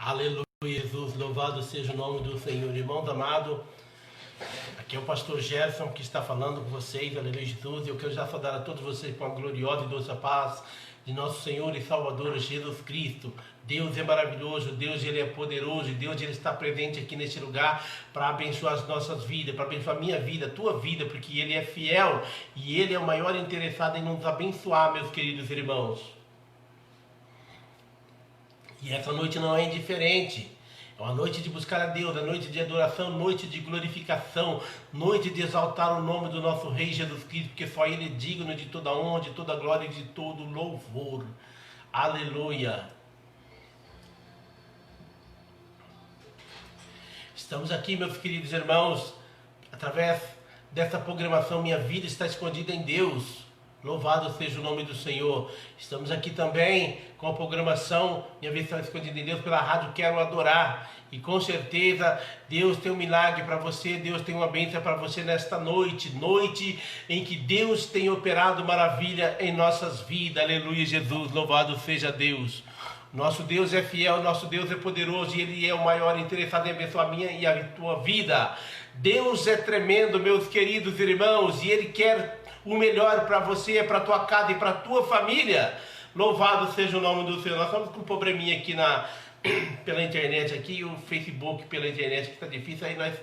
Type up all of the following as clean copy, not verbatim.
Aleluia, Jesus, louvado seja o nome do Senhor. Irmãos amados, aqui é o pastor Gerson que está falando com vocês, aleluia, Jesus. Eu quero já saudar a todos vocês com a gloriosa e doce paz de nosso Senhor e Salvador Jesus Cristo. Deus é maravilhoso, Deus ele é poderoso, Deus ele está presente aqui neste lugar para abençoar as nossas vidas, para abençoar a minha vida, a tua vida, porque ele é fiel e ele é o maior interessado em nos abençoar, meus queridos irmãos. E essa noite não é indiferente. É uma noite de buscar a Deus, a noite de adoração, noite de glorificação, noite de exaltar o nome do nosso Rei Jesus Cristo, porque só Ele é digno de toda honra, de toda glória e de todo louvor. Aleluia. Estamos aqui, meus queridos irmãos, através dessa programação Minha Vida Está Escondida em Deus. Louvado seja o nome do Senhor. Estamos aqui também com a programação Minha Vida Está Escondida em Deus pela rádio Quero Adorar. E com certeza Deus tem um milagre para você, Deus tem uma bênção para você nesta noite. Noite em que Deus tem operado maravilha em nossas vidas. Aleluia, Jesus, louvado seja Deus. Nosso Deus é fiel, nosso Deus é poderoso e Ele é o maior interessado em abençoar a minha e a tua vida. Deus é tremendo, meus queridos irmãos, e Ele quer o melhor para você, para a tua casa e para a tua família. Louvado seja o nome do Senhor. Nós estamos com um probleminha aqui pela internet, aqui o Facebook pela internet que está difícil, aí nós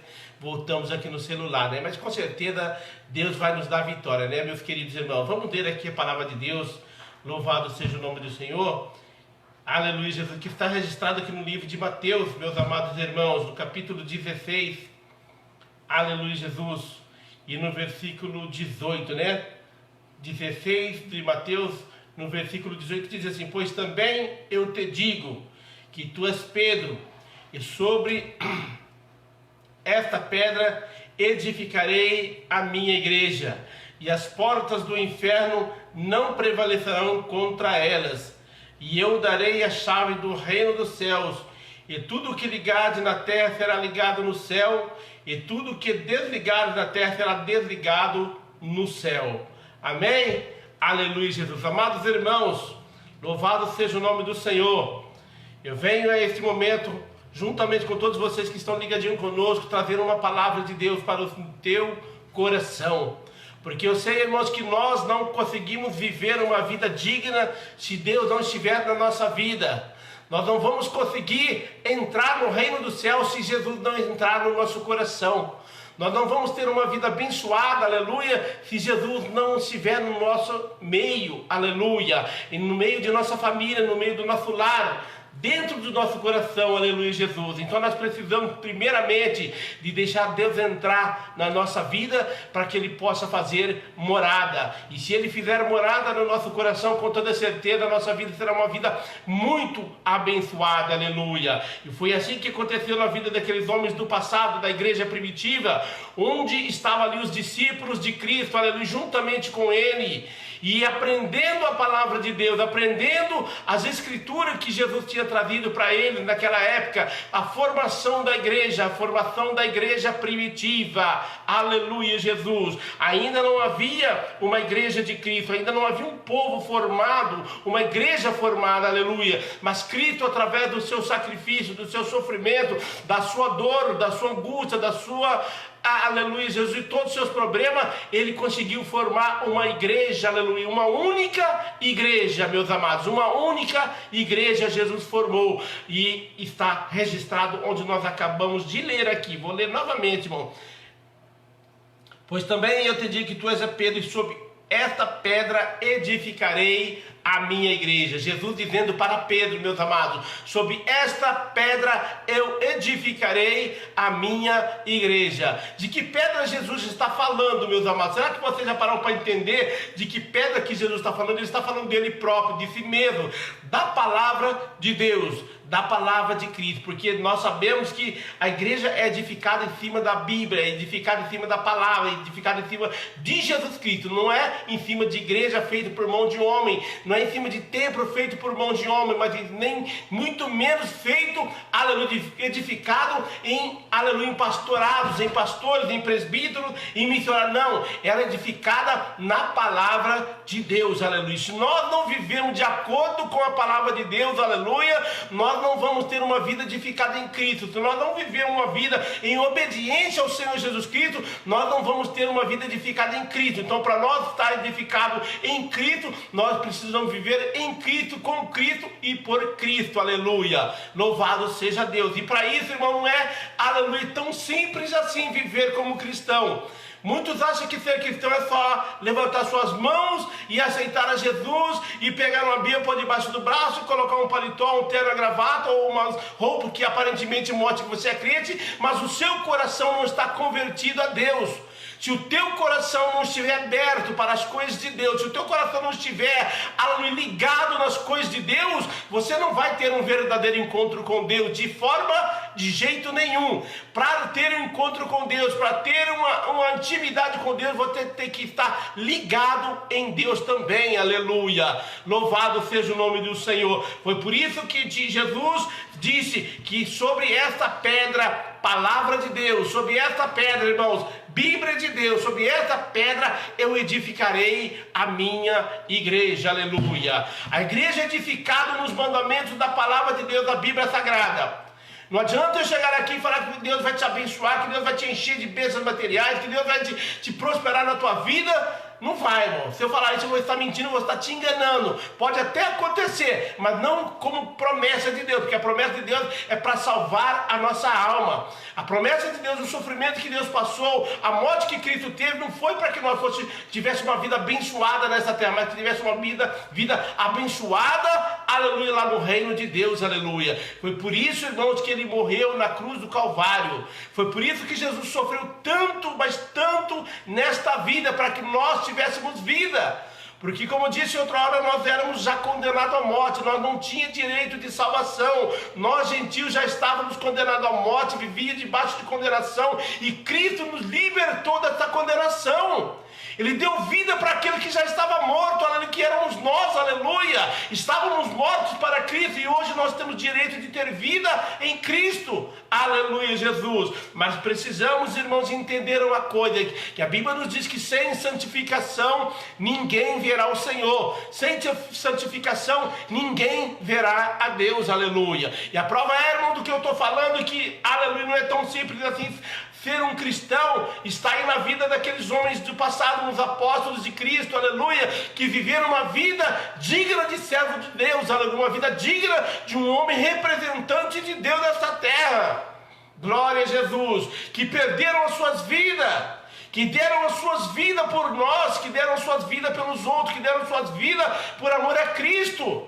voltamos aqui no celular, né? Mas com certeza Deus vai nos dar vitória, né, meus queridos irmãos? Vamos ler aqui a palavra de Deus. Louvado seja o nome do Senhor. Aleluia, Jesus, que está registrado aqui no livro de Mateus, meus amados irmãos, no capítulo 16. Aleluia, Jesus. E no versículo 18, né? 16 de Mateus, no versículo 18, diz assim: pois também eu te digo que tu és Pedro, e sobre esta pedra edificarei a minha igreja, e as portas do inferno não prevalecerão contra elas. E eu darei a chave do reino dos céus, e tudo que ligares na terra será ligado no céu, e tudo que desligares na terra será desligado no céu. Amém? Aleluia, Jesus. Amados irmãos, louvado seja o nome do Senhor. Eu venho a este momento, juntamente com todos vocês que estão ligadinhos conosco, trazer uma palavra de Deus para o teu coração. Porque eu sei, irmãos, que nós não conseguimos viver uma vida digna se Deus não estiver na nossa vida. Nós não vamos conseguir entrar no reino do céu se Jesus não entrar no nosso coração. Nós não vamos ter uma vida abençoada, aleluia, se Jesus não estiver no nosso meio, aleluia, e no meio de nossa família, no meio do nosso lar, dentro do nosso coração, aleluia, Jesus. Então nós precisamos primeiramente de deixar Deus entrar na nossa vida para que Ele possa fazer morada. E se Ele fizer morada no nosso coração, com toda certeza a nossa vida será uma vida muito abençoada, aleluia. E foi assim que aconteceu na vida daqueles homens do passado, da igreja primitiva, onde estavam ali os discípulos de Cristo, aleluia, juntamente com Ele, e aprendendo a palavra de Deus, aprendendo as escrituras que Jesus tinha trazido para eles naquela época, a formação da igreja primitiva, aleluia, Jesus. Ainda não havia uma igreja de Cristo, ainda não havia um povo formado, uma igreja formada, aleluia, mas Cristo, através do seu sacrifício, do seu sofrimento, da sua dor, da sua angústia, da sua, aleluia, Jesus, e todos os seus problemas, Ele conseguiu formar uma igreja, aleluia, uma única igreja, meus amados, uma única igreja Jesus formou, e está registrado onde nós acabamos de ler aqui. Vou ler novamente, irmão. Pois também eu te digo que tu és Pedro, e sobre esta pedra edificarei a minha igreja. Jesus dizendo para Pedro, meus amados, sobre esta pedra eu edificarei a minha igreja. De que pedra Jesus está falando, meus amados? Será que vocês já pararam para entender de que pedra que Jesus está falando? Ele está falando dele próprio, de si mesmo, da palavra de Deus, da palavra de Cristo, porque nós sabemos que a igreja é edificada em cima da Bíblia, é edificada em cima da palavra, é edificada em cima de Jesus Cristo, não é em cima de igreja feita por mão de homem. não é em cima de templo feito por mão de homem, mas nem muito menos feito, aleluia, edificado em, aleluia, em pastorados, em pastores, em presbíteros, em missionários. Não, ela é edificada na palavra de Deus, aleluia. Se nós não vivemos de acordo com a palavra de Deus, aleluia, nós não vamos ter uma vida edificada em Cristo. Se nós não vivemos uma vida em obediência ao Senhor Jesus Cristo, nós não vamos ter uma vida edificada em Cristo. Então, para nós estar edificado em Cristo, nós precisamos viver em Cristo, com Cristo e por Cristo, aleluia. Louvado seja Deus. E para isso, irmão, não é, aleluia, tão simples assim viver como cristão. Muitos acham que ser cristão é só levantar suas mãos e aceitar a Jesus e pegar uma Bíblia por debaixo do braço, colocar um paletó, um terno, a gravata ou uma roupa que aparentemente mostra que você é crente, mas o seu coração não está convertido a Deus. Se o teu coração não estiver aberto para as coisas de Deus, se o teu coração não estiver ligado nas coisas de Deus, você não vai ter um verdadeiro encontro com Deus de jeito nenhum. Para ter um encontro com Deus, para ter uma intimidade com Deus, você tem que estar ligado em Deus também, aleluia. Louvado seja o nome do Senhor. Foi por isso que Jesus disse que sobre esta pedra, palavra de Deus, sobre esta pedra, irmãos, Bíblia de Deus, sobre esta pedra eu edificarei a minha igreja, aleluia. A igreja é edificada nos mandamentos da palavra de Deus, da Bíblia Sagrada. Não adianta eu chegar aqui e falar que Deus vai te abençoar, que Deus vai te encher de bênçãos materiais, que Deus vai te prosperar na tua vida. Não vai, irmão. Se eu falar isso, eu vou estar mentindo, eu vou estar te enganando. Pode até acontecer, mas não como promessa de Deus, porque a promessa de Deus é para salvar a nossa alma. A promessa de Deus, o sofrimento que Deus passou, a morte que Cristo teve, não foi para que nós tivéssemos uma vida abençoada nessa terra, mas que tivéssemos uma vida abençoada, aleluia, lá no reino de Deus, aleluia. Foi por isso, irmãos, que ele morreu na cruz do Calvário. Foi por isso que Jesus sofreu tanto, mas tanto nesta vida, para que nós tivéssemos vida. Porque, como disse outra hora, nós éramos já condenados à morte, nós não tínhamos direito de salvação, nós gentios já estávamos condenados à morte, vivíamos debaixo de condenação, e Cristo nos libertou dessa condenação. Ele deu vida para aquele que já estava morto, aleluia, que éramos nós, aleluia. Estávamos mortos para Cristo e hoje nós temos direito de ter vida em Cristo, aleluia, Jesus. Mas precisamos, irmãos, entender uma coisa, que a Bíblia nos diz que sem santificação ninguém verá o Senhor. Sem santificação ninguém verá a Deus, aleluia. E a prova é, irmão, do que eu estou falando, que, aleluia, não é tão simples assim. Ser um cristão está aí na vida daqueles homens do passado, nos apóstolos de Cristo, aleluia, que viveram uma vida digna de servo de Deus, aleluia, uma vida digna de um homem representante de Deus nesta terra. Glória a Jesus, que perderam as suas vidas, que deram as suas vidas por nós, que deram as suas vidas pelos outros, que deram as suas vidas por amor a Cristo.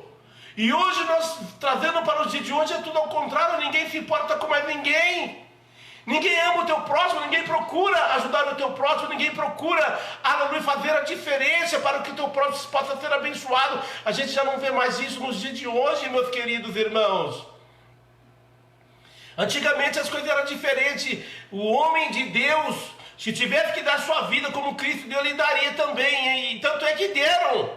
E hoje nós, trazendo para os dias de hoje, é tudo ao contrário, ninguém se importa com mais ninguém. Ninguém ama o teu próximo, ninguém procura ajudar o teu próximo, ninguém procura, aleluia, fazer a diferença para que o teu próximo possa ser abençoado. A gente já não vê mais isso nos dias de hoje, meus queridos irmãos. Antigamente as coisas eram diferentes. O homem de Deus, se tivesse que dar sua vida como Cristo deu, ele daria também. E tanto é que deram.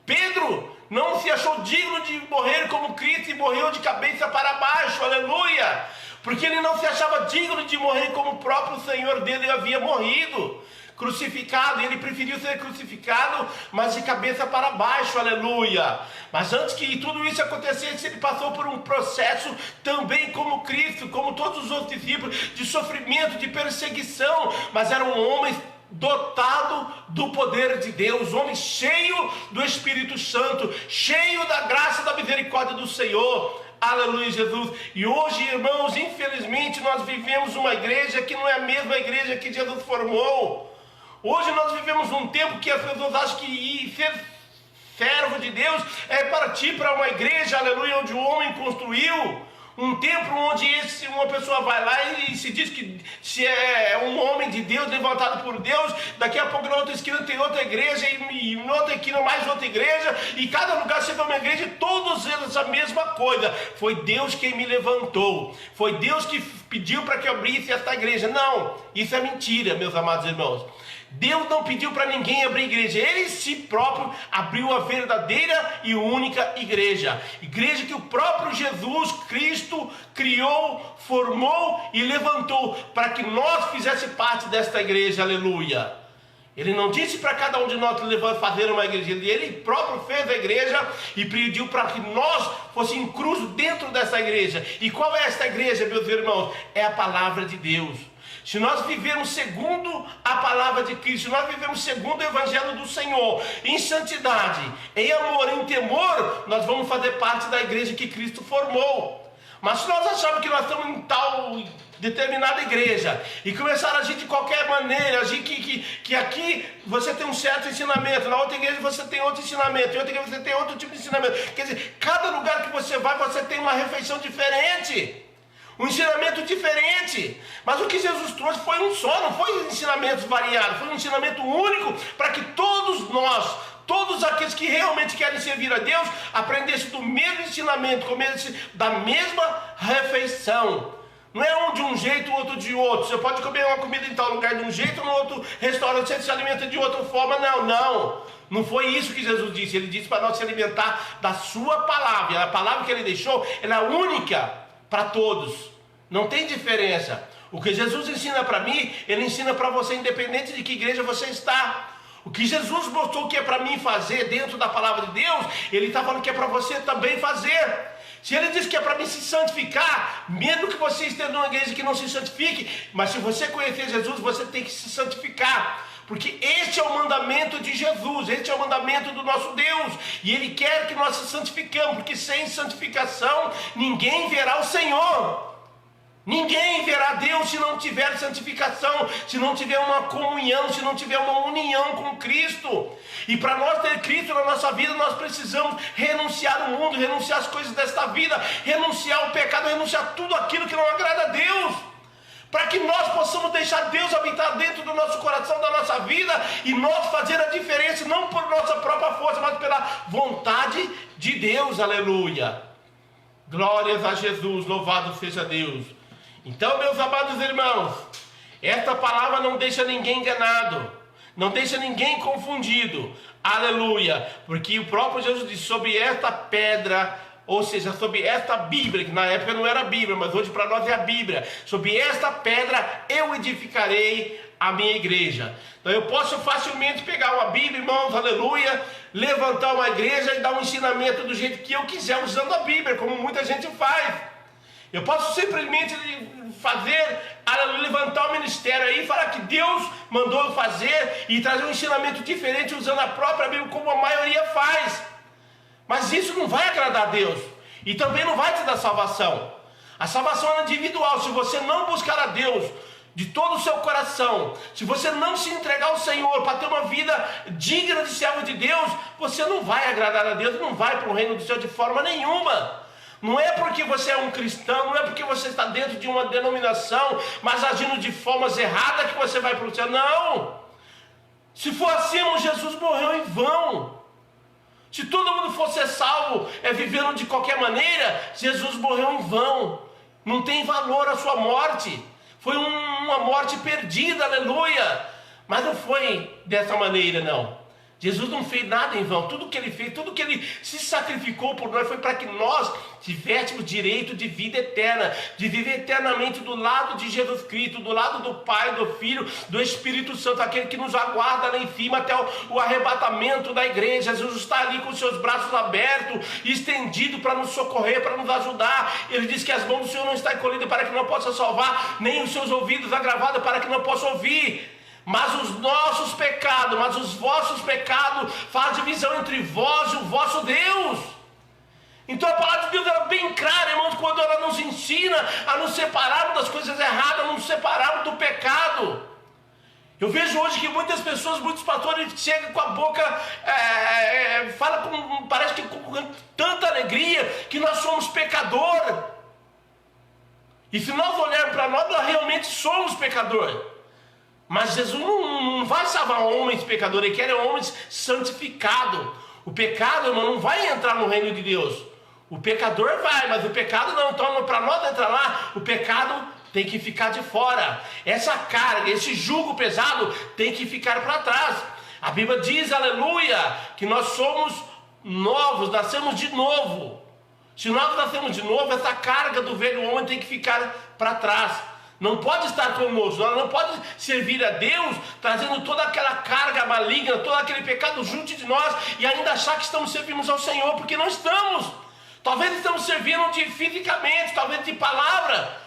Pedro não se achou digno de morrer como Cristo e morreu de cabeça para baixo, aleluia. Porque ele não se achava digno de morrer como o próprio Senhor dele havia morrido, crucificado. Ele preferiu ser crucificado, mas de cabeça para baixo, aleluia. Mas antes que tudo isso acontecesse, ele passou por um processo também como Cristo, como todos os outros discípulos, de sofrimento, de perseguição. Mas era um homem dotado do poder de Deus, homem cheio do Espírito Santo, cheio da graça e da misericórdia do Senhor. Aleluia, Jesus. E hoje, irmãos, infelizmente nós vivemos uma igreja que não é a mesma igreja que Jesus formou. Hoje nós vivemos um tempo que as pessoas acham que ser servo de Deus é partir para uma igreja, aleluia, onde o homem construiu. Um templo onde uma pessoa vai lá e se diz que se é um homem de Deus, levantado por Deus. Daqui a pouco na outra esquina tem outra igreja, e na outra esquina mais outra igreja, e cada lugar chega uma igreja e todos eles a mesma coisa. Foi Deus quem me levantou, foi Deus que pediu para que eu abrisse esta igreja. Não, isso é mentira, meus amados irmãos. Deus não pediu para ninguém abrir igreja. Ele si próprio abriu a verdadeira e única igreja. Igreja que o próprio Jesus Cristo criou, formou e levantou para que nós fizéssemos parte desta igreja. Aleluia. Ele não disse para cada um de nós fazer uma igreja. Ele próprio fez a igreja e pediu para que nós fôssemos inclusos dentro dessa igreja. E qual é esta igreja, meus irmãos? É a palavra de Deus. Se nós vivermos segundo a palavra de Cristo, se nós vivemos segundo o evangelho do Senhor, em santidade, em amor, em temor, nós vamos fazer parte da igreja que Cristo formou. Mas se nós acharmos que nós estamos em tal determinada igreja e começar a agir de qualquer maneira, agir que aqui você tem um certo ensinamento, na outra igreja você tem outro ensinamento, em outra igreja você tem outro tipo de ensinamento, quer dizer, cada lugar que você vai, você tem uma refeição diferente, um ensinamento diferente. Mas o que Jesus trouxe foi um só, não foi ensinamentos variados, foi um ensinamento único para que todos nós, todos aqueles que realmente querem servir a Deus, aprendessem do mesmo ensinamento, comessem da mesma refeição. Não é um de um jeito, outro de outro. Você pode comer uma comida em tal lugar de um jeito, no outro restaurante você se alimenta de outra forma. Não foi isso que Jesus disse. Ele disse para nós se alimentar da sua palavra. E a palavra que ele deixou, ela é única para todos. Não tem diferença. O que Jesus ensina para mim, ele ensina para você, independente de que igreja você está. O que Jesus mostrou que é para mim fazer dentro da palavra de Deus, ele está falando que é para você também fazer. Se ele diz que é para mim se santificar, mesmo que você esteja numa igreja que não se santifique, mas se você conhecer Jesus, você tem que se santificar, porque este é o mandamento de Jesus, este é o mandamento do nosso Deus, e ele quer que nós se santificamos, porque sem santificação ninguém verá o Senhor. Ninguém verá Deus se não tiver santificação, se não tiver uma comunhão, se não tiver uma união com Cristo. E para nós ter Cristo na nossa vida, nós precisamos renunciar o mundo, renunciar as coisas desta vida, renunciar o pecado, renunciar tudo aquilo que não agrada a Deus, para que nós possamos deixar Deus habitar dentro do nosso coração, da nossa vida, e nós fazer a diferença, não por nossa própria força, mas pela vontade de Deus. Aleluia. Glórias a Jesus, louvado seja Deus. Então, meus amados irmãos, esta palavra não deixa ninguém enganado, não deixa ninguém confundido, aleluia, porque o próprio Jesus disse, sobre esta pedra, ou seja, sobre esta Bíblia, que na época não era a Bíblia, mas hoje para nós é a Bíblia, sobre esta pedra eu edificarei a minha igreja. Então eu posso facilmente pegar uma Bíblia, irmãos, aleluia, levantar uma igreja e dar um ensinamento do jeito que eu quiser, usando a Bíblia, como muita gente faz. Eu posso simplesmente levantar o ministério aí e falar que Deus mandou eu fazer e trazer um ensinamento diferente usando a própria Bíblia, como a maioria faz. Mas isso não vai agradar a Deus e também não vai te dar salvação. A salvação é individual. Se você não buscar a Deus de todo o seu coração, se você não se entregar ao Senhor para ter uma vida digna de servo de Deus, você não vai agradar a Deus, não vai para o reino do céu de forma nenhuma. Não é porque você é um cristão, não é porque você está dentro de uma denominação, mas agindo de formas erradas que você vai para o céu. Não! Se for assim, irmão, Jesus morreu em vão. Se todo mundo fosse salvo, vivendo de qualquer maneira, Jesus morreu em vão. Não tem valor a sua morte. Foi uma morte perdida, aleluia. Mas não foi dessa maneira, não. Jesus não fez nada em vão. Tudo que ele fez, tudo que ele se sacrificou por nós foi para que nós tivéssemos direito de vida eterna, de viver eternamente do lado de Jesus Cristo, do lado do Pai, do Filho, do Espírito Santo, aquele que nos aguarda lá em cima até o arrebatamento da igreja. Jesus está ali com seus braços abertos, estendido para nos socorrer, para nos ajudar. Ele diz que as mãos do Senhor não estão encolhidas para que não possa salvar, nem os seus ouvidos agravados para que não possa ouvir. Mas os nossos pecados, mas os vossos pecados faz divisão entre vós e o vosso Deus. Então a palavra de Deus é bem clara, irmãos, quando ela nos ensina a nos separarmos das coisas erradas, a nos separarmos do pecado. Eu vejo hoje que muitas pessoas, muitos pastores chegam com a boca, falam parece que com tanta alegria que nós somos pecadores. E se nós olharmos para nós realmente somos pecadores. Mas Jesus não vai salvar homens pecadores, Ele quer homens santificados. O pecado, irmão, não vai entrar no reino de Deus. O pecador vai, mas o pecado não. Então, para nós entrar lá, o pecado tem que ficar de fora. Essa carga, esse jugo pesado tem que ficar para trás. A Bíblia diz, aleluia, que nós somos novos, nascemos de novo. Se nós nascemos de novo, essa carga do velho homem tem que ficar para trás. Não pode estar conosco, nós não pode servir a Deus trazendo toda aquela carga maligna, todo aquele pecado junto de nós e ainda achar que estamos servindo ao Senhor, porque não estamos. Talvez estamos servindo fisicamente, talvez de palavra,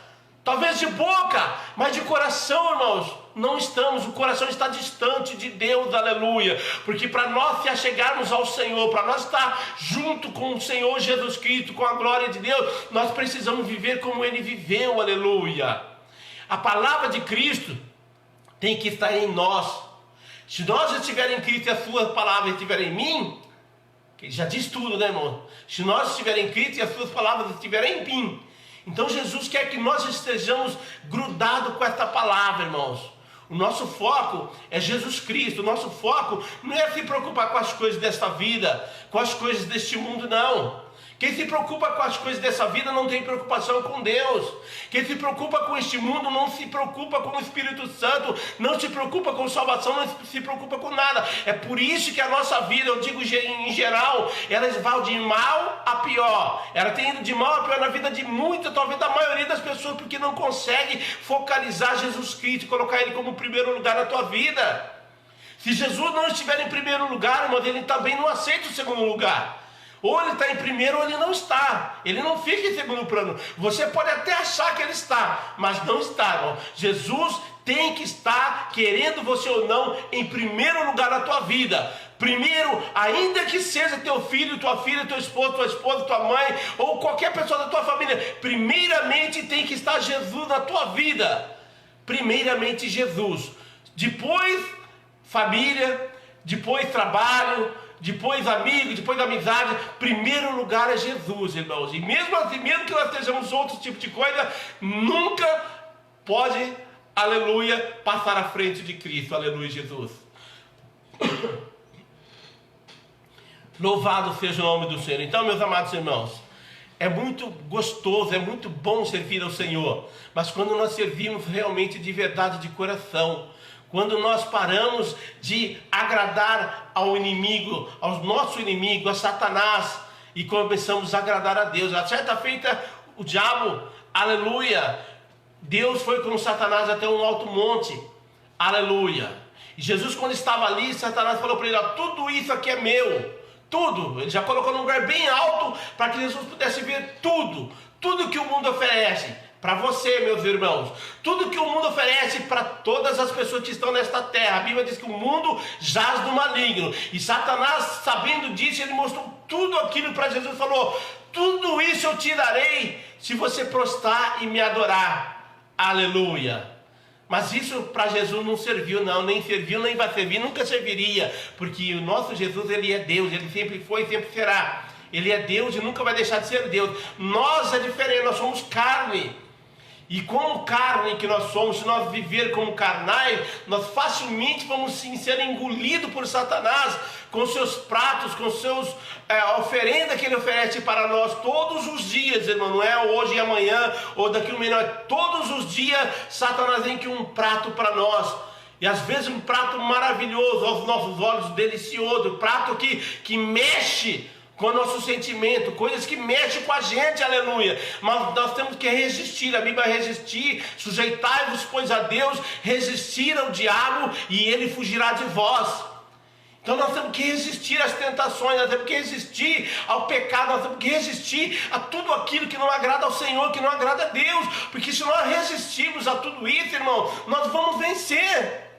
talvez de boca, mas de coração, irmãos, não estamos. O coração está distante de Deus, aleluia. Porque para nós se achegarmos ao Senhor, para nós estar junto com o Senhor Jesus Cristo, com a glória de Deus, nós precisamos viver como Ele viveu, aleluia. A palavra de Cristo tem que estar em nós. Se nós estivermos em Cristo e a sua palavra estiver em mim, que já diz tudo, né, irmão? Se nós estivermos em Cristo e as suas palavras estiverem em mim, então Jesus quer que nós estejamos grudados com esta palavra, irmãos. O nosso foco é Jesus Cristo. O nosso foco não é se preocupar com as coisas desta vida, com as coisas deste mundo, não. Quem se preocupa com as coisas dessa vida não tem preocupação com Deus. Quem se preocupa com este mundo não se preocupa com o Espírito Santo, não se preocupa com salvação, não se preocupa com nada. É por isso que a nossa vida, eu digo em geral, ela vai de mal a pior. Ela tem ido de mal a pior na vida de muita, talvez da maioria das pessoas, porque não consegue focalizar Jesus Cristo e colocar Ele como primeiro lugar na tua vida. Se Jesus não estiver em primeiro lugar, irmão, Ele também não aceita o segundo lugar. Ou ele está em primeiro ou ele não está. Ele não fica em segundo plano. Você pode até achar que ele está, mas não está, irmão. Jesus tem que estar, querendo você ou não, em primeiro lugar na tua vida. Primeiro, ainda que seja teu filho, tua filha, teu esposo, tua esposa, tua mãe, ou qualquer pessoa da tua família, primeiramente tem que estar Jesus na tua vida. Primeiramente Jesus. Depois, família, depois trabalho, depois amigo, depois amizade. Primeiro lugar é Jesus, irmãos. E mesmo assim, mesmo que nós estejamos outro tipo de coisa, nunca pode, aleluia, passar à frente de Cristo, aleluia, Jesus. Louvado seja o nome do Senhor. Então, meus amados irmãos, é muito gostoso, é muito bom servir ao Senhor, mas quando nós servimos realmente de verdade, de coração, quando nós paramos de agradar ao inimigo, ao nosso inimigo, a Satanás, e começamos a agradar a Deus. A certa feita, o diabo, aleluia, Deus foi com Satanás até um alto monte, aleluia. E Jesus, quando estava ali, Satanás falou para ele: ó, tudo isso aqui é meu, tudo. Ele já colocou num lugar bem alto para que Jesus pudesse ver tudo, tudo que o mundo oferece. Para você, meus irmãos, tudo que o mundo oferece para todas as pessoas que estão nesta terra. A Bíblia diz que o mundo jaz do maligno. E Satanás, sabendo disso, ele mostrou tudo aquilo para Jesus e falou: tudo isso eu te darei se você prostrar e me adorar. Aleluia. Mas isso para Jesus não serviu, não, nem serviu, nem vai servir, nunca serviria. Porque o nosso Jesus, ele é Deus, ele sempre foi e sempre será. Ele é Deus e nunca vai deixar de ser Deus. Nós é diferente, nós somos carne. E como carne que nós somos, se nós viver como carnais, nós facilmente vamos sim ser engolidos por Satanás, com seus pratos, com seus oferendas que ele oferece para nós todos os dias, irmão. Não é hoje e amanhã, ou daqui a um mês, todos os dias Satanás vem com um prato para nós. E às vezes um prato maravilhoso aos nossos olhos, delicioso, prato que mexe com o nosso sentimento, coisas que mexem com a gente, aleluia. Mas nós temos que resistir. A Bíblia é resistir, sujeitai-vos, pois, a Deus, resistir ao diabo e ele fugirá de vós. Então nós temos que resistir às tentações, nós temos que resistir ao pecado, nós temos que resistir a tudo aquilo que não agrada ao Senhor, que não agrada a Deus. Porque se nós resistirmos a tudo isso, irmão, nós vamos vencer.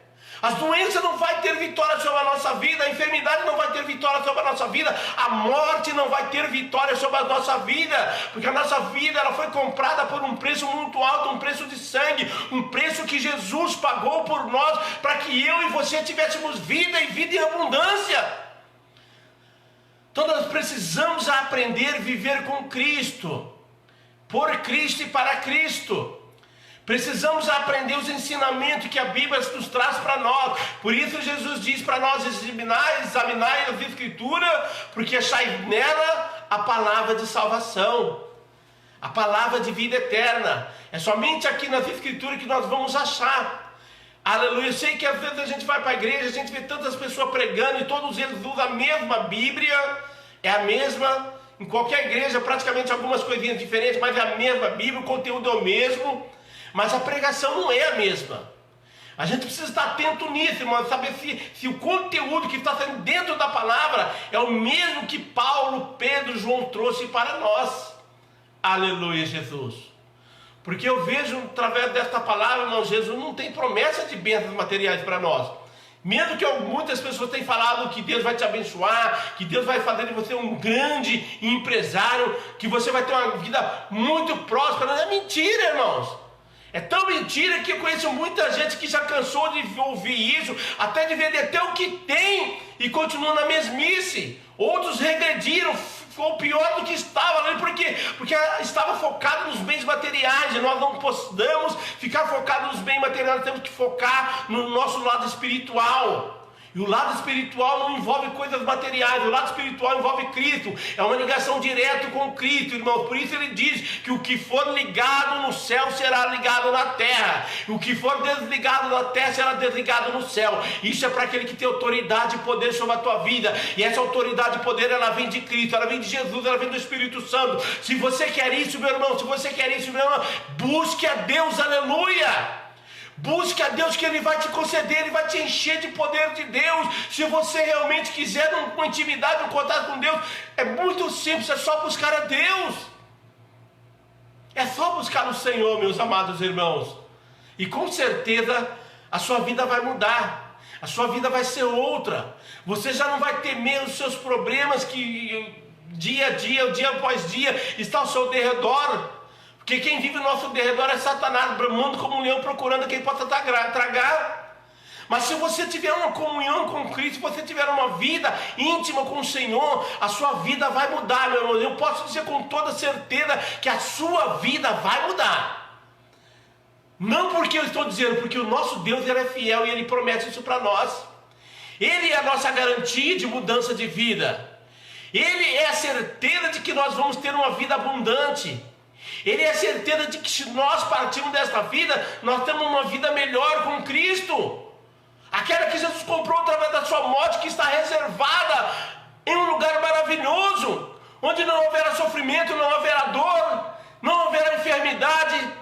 As doenças não vão ter vitória sobre a nossa vida, a enfermidade não vai ter vitória sobre a nossa vida, a morte não vai ter vitória sobre a nossa vida, porque a nossa vida ela foi comprada por um preço muito alto, um preço de sangue, um preço que Jesus pagou por nós, para que eu e você tivéssemos vida e vida em abundância. Então nós precisamos aprender a viver com Cristo, por Cristo e para Cristo. Precisamos aprender os ensinamentos que a Bíblia nos traz para nós. Por isso Jesus diz para nós: examinai as Escrituras, porque achai nela a palavra de salvação. a palavra de vida eterna. É somente aqui nas Escrituras que nós vamos achar. Aleluia. Eu sei que às vezes a gente vai para a igreja, a gente vê tantas pessoas pregando e todos eles usam a mesma Bíblia, é a mesma, em qualquer igreja praticamente algumas coisinhas diferentes, mas é a mesma Bíblia, o conteúdo é o mesmo, mas a pregação não é a mesma. A gente precisa estar atento nisso, irmão, saber se o conteúdo que está sendo dentro da palavra é o mesmo que Paulo, Pedro, João trouxe para nós. Aleluia, Jesus. Porque eu vejo através desta palavra, irmão, Jesus não tem promessa de bênçãos materiais para nós. Mesmo que muitas pessoas tenham falado que Deus vai te abençoar, que Deus vai fazer de você um grande empresário, que você vai ter uma vida muito próspera. Não é mentira, irmãos. É tão mentira que eu conheço muita gente que já cansou de ouvir isso, até de vender até o que tem e continua na mesmice. Outros regrediram, ficou pior do que estava. Por quê? Porque estava focado nos bens materiais, e nós não podemos ficar focado nos bens materiais, temos que focar no nosso lado espiritual. E o lado espiritual não envolve coisas materiais, o lado espiritual envolve Cristo, é uma ligação direta com Cristo, irmão. Por isso ele diz que o que for ligado no céu será ligado na terra, o que for desligado na terra será desligado no céu. Isso é para aquele que tem autoridade e poder sobre a tua vida, e essa autoridade e poder ela vem de Cristo, ela vem de Jesus, ela vem do Espírito Santo. Se você quer isso, meu irmão, se você quer isso, meu irmão, busque a Deus, aleluia. Busque a Deus, que Ele vai te conceder, Ele vai te encher de poder de Deus. Se você realmente quiser uma intimidade, um contato com Deus, é muito simples, é só buscar a Deus. É só buscar o Senhor, meus amados irmãos. E com certeza a sua vida vai mudar, a sua vida vai ser outra. Você já não vai temer os seus problemas que dia a dia, dia após dia, está ao seu derredor. Porque quem vive ao nosso derredor é Satanás, bramando como um leão, procurando quem possa tragar. Mas se você tiver uma comunhão com Cristo, se você tiver uma vida íntima com o Senhor, a sua vida vai mudar, meu irmão. Eu posso dizer com toda certeza que a sua vida vai mudar. Não porque eu estou dizendo, porque o nosso Deus ele é fiel e Ele promete isso para nós. Ele é a nossa garantia de mudança de vida. Ele é a certeza de que nós vamos ter uma vida abundante. Ele é a certeza de que se nós partirmos desta vida, nós temos uma vida melhor com Cristo. Aquela que Jesus comprou através da sua morte, que está reservada em um lugar maravilhoso, onde não haverá sofrimento, não haverá dor, não haverá enfermidade,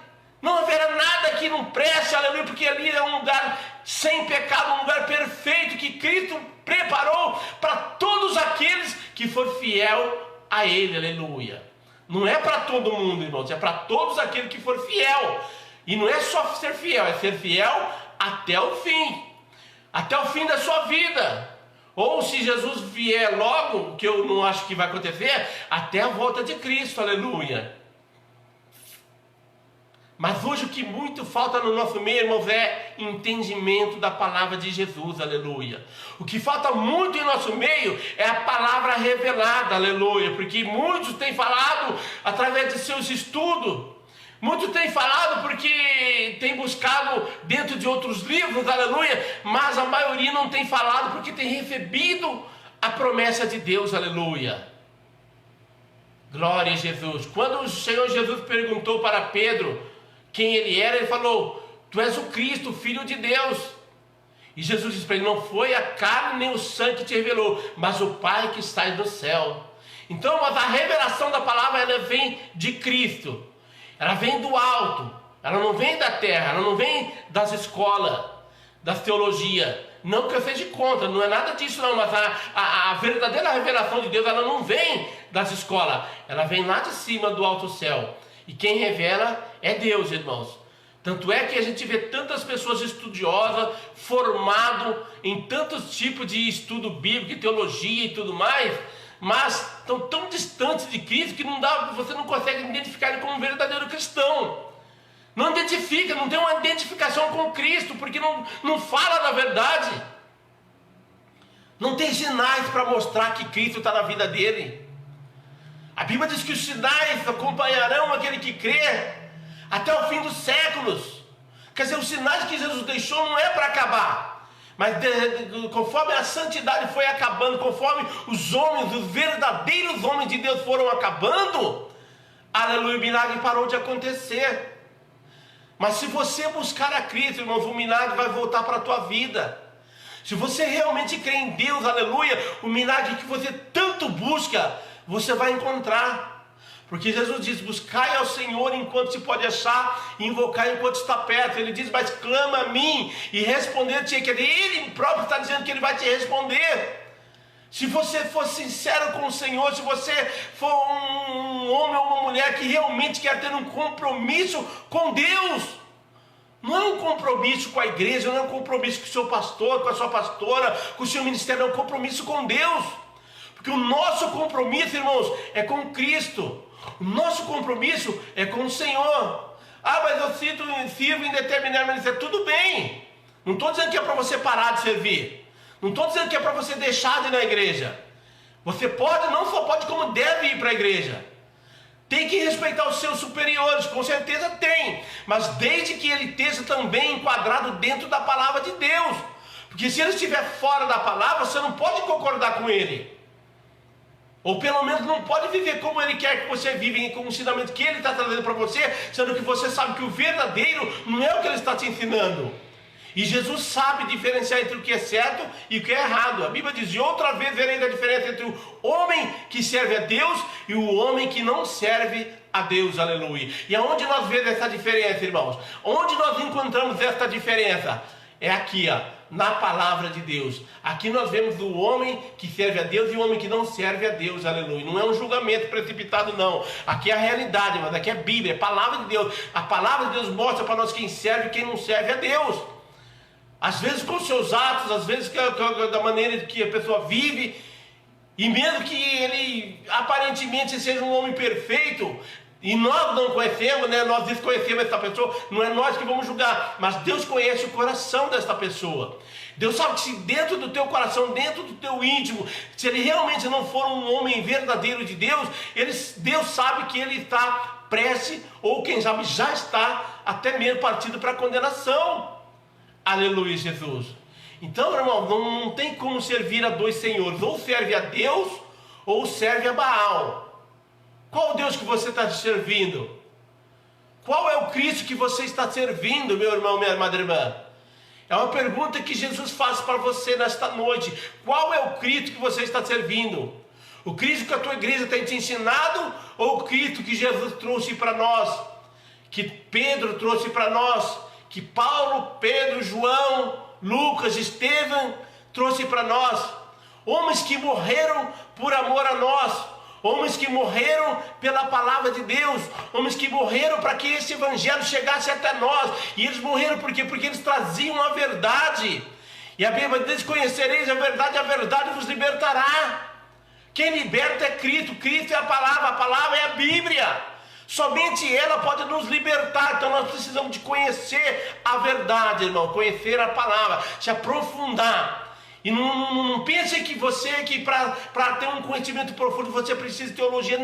não haverá nada que não preste, aleluia, porque ali é um lugar sem pecado, um lugar perfeito, que Cristo preparou para todos aqueles que for fiel a Ele, aleluia. Não é para todo mundo, irmãos, é para todos aqueles que for fiel. E não é só ser fiel, é ser fiel até o fim da sua vida. Ou se Jesus vier logo, que eu não acho que vai acontecer, até a volta de Cristo, aleluia. Mas hoje o que muito falta no nosso meio, irmãos, é entendimento da palavra de Jesus, aleluia. O que falta muito em nosso meio é a palavra revelada, aleluia. Porque muitos têm falado através de seus estudos, muitos têm falado porque têm buscado dentro de outros livros, aleluia. Mas a maioria não tem falado porque tem recebido a promessa de Deus, aleluia. Glória a Jesus. Quando o Senhor Jesus perguntou para Pedro quem ele era, ele falou: tu és o Cristo, o Filho de Deus. E Jesus disse para ele: não foi a carne nem o sangue que te revelou, mas o Pai que está no céu. Então, mas a revelação da palavra, ela vem de Cristo, ela vem do alto, ela não vem da terra, ela não vem das escolas, das teologias. Não que eu seja contra, não é nada disso não, mas a verdadeira revelação de Deus, ela não vem das escolas, ela vem lá de cima do alto céu. E quem revela é Deus, irmãos. Tanto é que a gente vê tantas pessoas estudiosas, formadas em tantos tipos de estudo bíblico e teologia e tudo mais, mas estão tão distantes de Cristo que você não consegue identificar ele como um verdadeiro cristão. Não identifica, não tem uma identificação com Cristo, porque não fala da verdade. Não tem sinais para mostrar que Cristo está na vida dele. A Bíblia diz que os sinais acompanharão aquele que crê até o fim dos séculos. Quer dizer, os sinais que Jesus deixou não é para acabar, mas conforme a santidade foi acabando, conforme os homens, os verdadeiros homens de Deus foram acabando, aleluia, o milagre parou de acontecer. Mas se você buscar a Cristo, irmãos, o milagre vai voltar para a tua vida. Se você realmente crê em Deus, aleluia, o milagre que você tanto busca, você vai encontrar. Porque Jesus diz, buscai ao Senhor enquanto se pode achar, e invocar enquanto está perto. Ele diz, mas clama a mim, e responder-te, que Ele próprio está dizendo que Ele vai te responder. Se você for sincero com o Senhor, se você for um homem ou uma mulher que realmente quer ter um compromisso com Deus, não é um compromisso com a igreja, não é um compromisso com o seu pastor, com a sua pastora, com o seu ministério, é um compromisso com Deus. Porque o nosso compromisso, irmãos, é com Cristo. O nosso compromisso é com o Senhor. Ah, mas eu sirvo em determinado ministério. Tudo bem. Não estou dizendo que é para você parar de servir. Não estou dizendo que é para você deixar de ir na igreja. Você pode, não só pode, como deve ir para a igreja. Tem que respeitar os seus superiores, com certeza tem. Mas desde que ele esteja também enquadrado dentro da palavra de Deus. Porque se ele estiver fora da palavra, você não pode concordar com ele. Ou pelo menos não pode viver como ele quer que você vive, com o ensinamento que ele está trazendo para você, sendo que você sabe que o verdadeiro não é o que ele está te ensinando. E Jesus sabe diferenciar entre o que é certo e o que é errado. A Bíblia diz, e outra vez vereis a diferença entre o homem que serve a Deus e o homem que não serve a Deus, aleluia. E aonde nós vemos essa diferença, irmãos? Onde nós encontramos essa diferença? É aqui, ó, na palavra de Deus. Aqui nós vemos o homem que serve a Deus e o homem que não serve a Deus, aleluia. Não é um julgamento precipitado, não. Aqui é a realidade, mas aqui é a Bíblia, é a palavra de Deus. A palavra de Deus mostra para nós quem serve e quem não serve a Deus. Às vezes com seus atos, às vezes da maneira que a pessoa vive, e mesmo que ele aparentemente seja um homem perfeito, e nós não conhecemos, né? Nós desconhecemos essa pessoa, não é nós que vamos julgar, mas Deus conhece o coração desta pessoa. Deus sabe que se dentro do teu coração, dentro do teu íntimo, se ele realmente não for um homem verdadeiro de Deus, Deus sabe que ele está prestes, ou quem sabe já está até mesmo partido para a condenação. Aleluia, Jesus. Então, irmão, não tem como servir a dois senhores. Ou serve a Deus, ou serve a Baal. Qual o Deus que você está servindo? Qual é o Cristo que você está servindo, meu irmão, minha amada irmã? É uma pergunta que Jesus faz para você nesta noite. Qual é o Cristo que você está servindo? O Cristo que a tua igreja tem te ensinado, ou o Cristo que Jesus trouxe para nós? Que Pedro trouxe para nós? Que Paulo, Pedro, João, Lucas, Estevão trouxe para nós? Homens que morreram por amor a nós, homens que morreram pela palavra de Deus, homens que morreram para que esse evangelho chegasse até nós. E eles morreram por quê? Porque eles traziam a verdade. E a Bíblia diz, conhecereis a verdade vos libertará. Quem liberta é Cristo, Cristo é a palavra é a Bíblia. Somente ela pode nos libertar. Então nós precisamos de conhecer a verdade, irmão, conhecer a palavra, se aprofundar. E não pense que para ter um conhecimento profundo você precisa de teologia.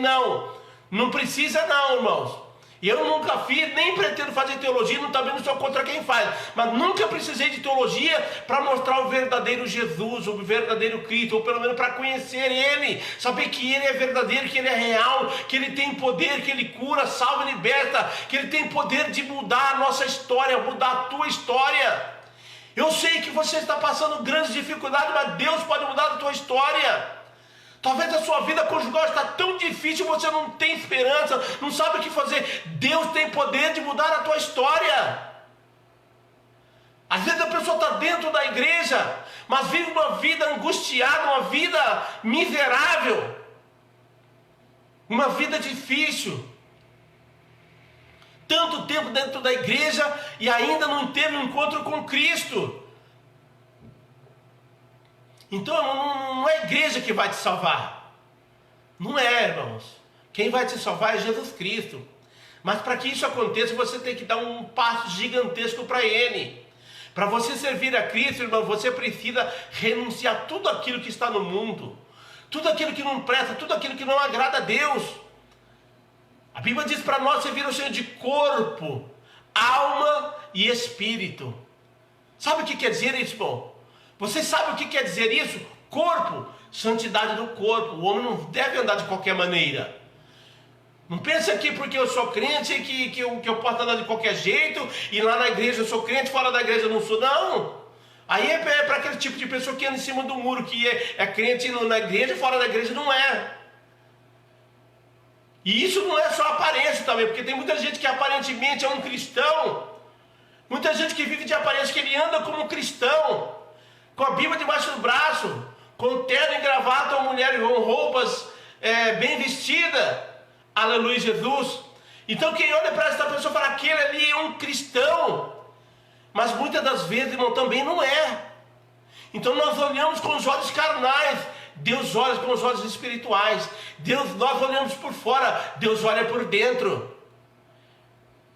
Não precisa não, irmãos. E eu nunca fiz, nem pretendo fazer teologia, também não sou contra quem faz, mas nunca precisei de teologia para mostrar o verdadeiro Jesus, o verdadeiro Cristo, ou pelo menos para conhecer Ele, saber que Ele é verdadeiro, que Ele é real, que Ele tem poder, que Ele cura, salva e liberta, que Ele tem poder de mudar a nossa história, mudar a tua história. Eu sei que você está passando grandes dificuldades, mas Deus pode mudar a tua história. Talvez a sua vida conjugal está tão difícil, você não tem esperança, não sabe o que fazer. Deus tem poder de mudar a tua história. Às vezes a pessoa está dentro da igreja, mas vive uma vida angustiada, uma vida miserável, uma vida difícil. Tanto tempo dentro da igreja e ainda não teve um encontro com Cristo. Então não é a igreja que vai te salvar. Não é, irmãos. Quem vai te salvar é Jesus Cristo. Mas para que isso aconteça, você tem que dar um passo gigantesco para Ele. Para você servir a Cristo, irmão, você precisa renunciar a tudo aquilo que está no mundo. Tudo aquilo que não presta, tudo aquilo que não agrada a Deus. A Bíblia diz para nós servir ao Senhor de corpo, alma e espírito. Sabe o que quer dizer isso, irmão? Você sabe o que quer dizer isso? Corpo, santidade do corpo. O homem não deve andar de qualquer maneira. Não pensa que porque eu sou crente que eu posso andar de qualquer jeito, e lá na igreja eu sou crente, fora da igreja eu não sou, não. Aí é para aquele tipo de pessoa que anda em cima do muro, que é crente na igreja e fora da igreja não é. E isso não é só aparência também, porque tem muita gente que aparentemente é um cristão, muita gente que vive de aparência, que ele anda como um cristão, com a Bíblia debaixo do braço, com terno e gravata, ou mulher com roupas bem vestidas. Aleluia, Jesus. Então quem olha para essa pessoa fala, aquele ali é um cristão. Mas muitas das vezes, irmão, também não é. Então nós olhamos com os olhos carnais, Deus olha com os olhos espirituais. Nós olhamos por fora, Deus olha por dentro.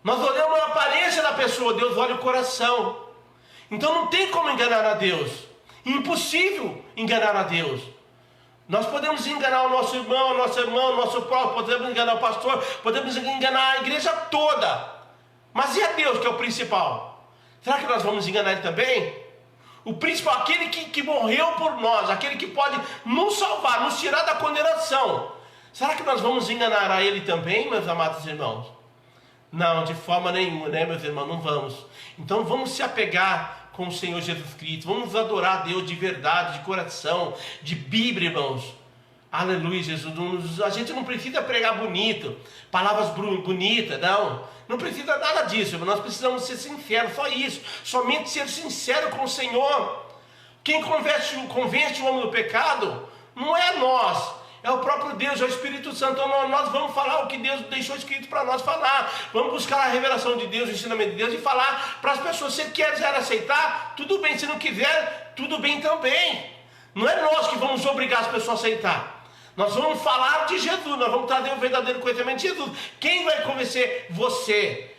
Nós olhamos a aparência da pessoa, Deus olha o coração. Então não tem como enganar a Deus. Impossível enganar a Deus. Nós podemos enganar o nosso irmão, nossa irmã, o nosso próprio, podemos enganar o pastor, podemos enganar a igreja toda. Mas e a Deus, que é o principal? Será que nós vamos enganar Ele também? O principal, aquele que morreu por nós, aquele que pode nos salvar, nos tirar da condenação. Será que nós vamos enganar a Ele também, meus amados irmãos? Não, de forma nenhuma, né, meus irmãos? Não vamos. Então vamos se apegar com o Senhor Jesus Cristo. Vamos adorar a Deus de verdade, de coração, de Bíblia, irmãos. Aleluia, Jesus. A gente não precisa pregar bonito, palavras bonitas, não. Não precisa nada disso, nós precisamos ser sinceros, só isso. Somente ser sincero com o Senhor. Quem convence o homem do pecado não é nós, é o próprio Deus, é o Espírito Santo. Então nós vamos falar o que Deus deixou escrito para nós falar. Vamos buscar a revelação de Deus, o ensinamento de Deus, e falar para as pessoas. Se quiser aceitar, tudo bem. Se não quiser, tudo bem também. Não é nós que vamos obrigar as pessoas a aceitar. Nós vamos falar de Jesus, nós vamos trazer o verdadeiro conhecimento de Jesus. Quem vai convencer você,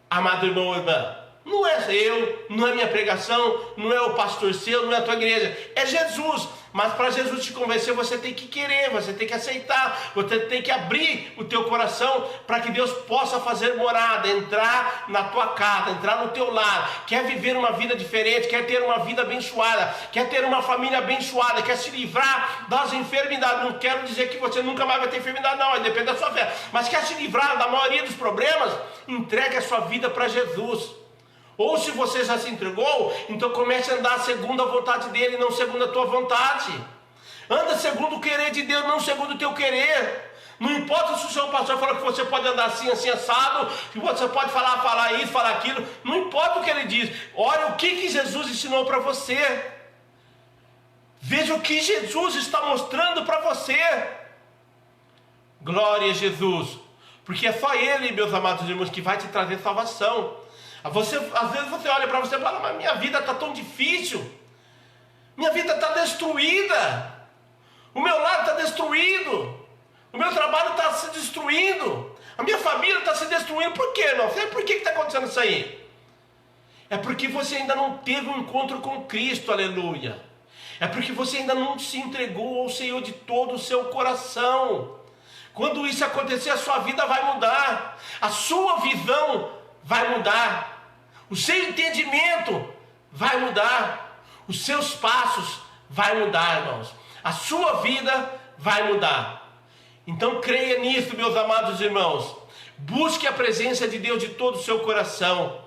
amado irmão ou irmã? Não é eu, não é minha pregação, não é o pastor seu, não é a tua igreja, é Jesus. Mas para Jesus te convencer, você tem que querer, você tem que aceitar, você tem que abrir o teu coração para que Deus possa fazer morada, entrar na tua casa, entrar no teu lar. Quer viver uma vida diferente, quer ter uma vida abençoada, quer ter uma família abençoada, quer se livrar das enfermidades. Não quero dizer que você nunca mais vai ter enfermidade, não, depende da sua fé. Mas quer se livrar da maioria dos problemas, entregue a sua vida para Jesus. Ou se você já se entregou, então comece a andar segundo a vontade dele, não segundo a tua vontade. Anda segundo o querer de Deus, não segundo o teu querer. Não importa se o seu pastor falou que você pode andar assim, assim, assado, que você pode falar isso, falar aquilo. Não importa o que ele diz. Olha o que Jesus ensinou para você. Veja o que Jesus está mostrando para você. Glória a Jesus. Porque é só Ele, meus amados irmãos, que vai te trazer salvação. Às vezes você olha para você e fala, mas minha vida está tão difícil, minha vida está destruída, o meu lar está destruído, o meu trabalho está se destruindo, a minha família está se destruindo. Por quê, irmão? Por que está acontecendo isso aí? É porque você ainda não teve um encontro com Cristo, aleluia. É porque você ainda não se entregou ao Senhor de todo o seu coração. Quando isso acontecer, a sua vida vai mudar, a sua visão vai mudar, o seu entendimento vai mudar, os seus passos vai mudar, irmãos, a sua vida vai mudar. Então creia nisso, meus amados irmãos. Busque a presença de Deus de todo o seu coração.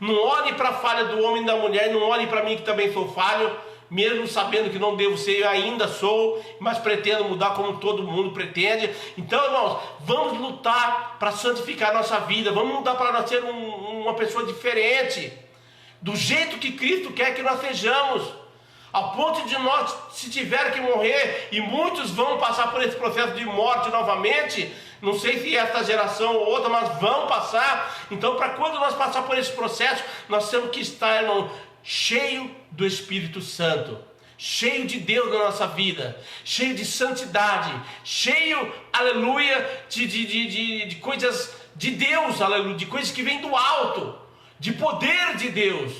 Não olhe para a falha do homem e da mulher, não olhe para mim que também sou falho, mesmo sabendo que não devo ser, eu ainda sou, mas pretendo mudar como todo mundo pretende. Então, irmãos, vamos lutar para santificar a nossa vida, vamos mudar para nós ser uma pessoa diferente, do jeito que Cristo quer que nós sejamos, ao ponto de nós, se tiver que morrer, e muitos vão passar por esse processo de morte novamente, não sei se esta geração ou outra, mas vão passar. Então, para quando nós passar por esse processo, nós temos que estar, irmão, cheio do Espírito Santo, cheio de Deus na nossa vida, cheio de santidade, cheio, aleluia, de coisas de Deus, aleluia, de coisas que vêm do alto, de poder de Deus,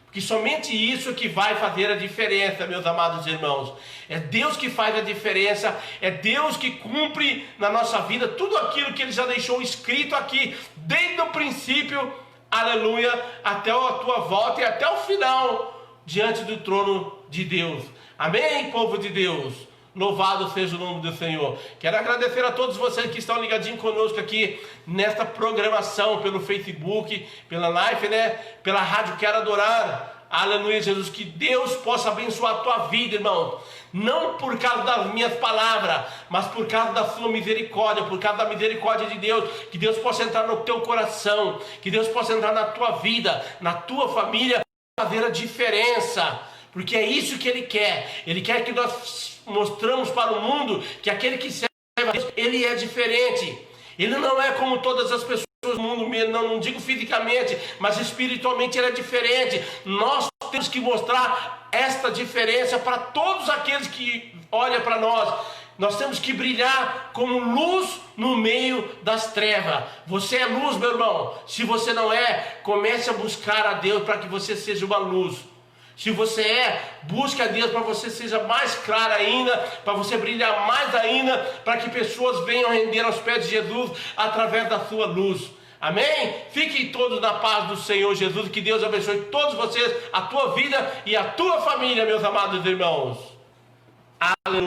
porque somente isso que vai fazer a diferença, meus amados irmãos. É Deus que faz a diferença, é Deus que cumpre na nossa vida tudo aquilo que Ele já deixou escrito aqui, desde o princípio, aleluia, até a tua volta e até o final, diante do trono de Deus. Amém, povo de Deus? Louvado seja o nome do Senhor. Quero agradecer a todos vocês que estão ligadinhos conosco aqui nesta programação pelo Facebook, pela live, pela rádio Quero Adorar. Aleluia, Jesus. Que Deus possa abençoar a tua vida, irmão. Não por causa das minhas palavras, mas por causa da sua misericórdia, por causa da misericórdia de Deus. Que Deus possa entrar no teu coração, que Deus possa entrar na tua vida, na tua família, fazer a diferença. Porque é isso que Ele quer. Ele quer que nós mostramos para o mundo que aquele que serve a Deus, ele é diferente. Ele não é como todas as pessoas do mundo, não digo fisicamente, mas espiritualmente ele é diferente. Nós temos que mostrar esta diferença para todos aqueles que olham para nós. Nós temos que brilhar como luz no meio das trevas. Você é luz, meu irmão. Se você não é, comece a buscar a Deus para que você seja uma luz. Se você busque a Deus para você seja mais claro ainda, para você brilhar mais ainda, para que pessoas venham render aos pés de Jesus através da sua luz. Amém? Fiquem todos na paz do Senhor Jesus, que Deus abençoe todos vocês, a tua vida e a tua família, meus amados irmãos. Aleluia.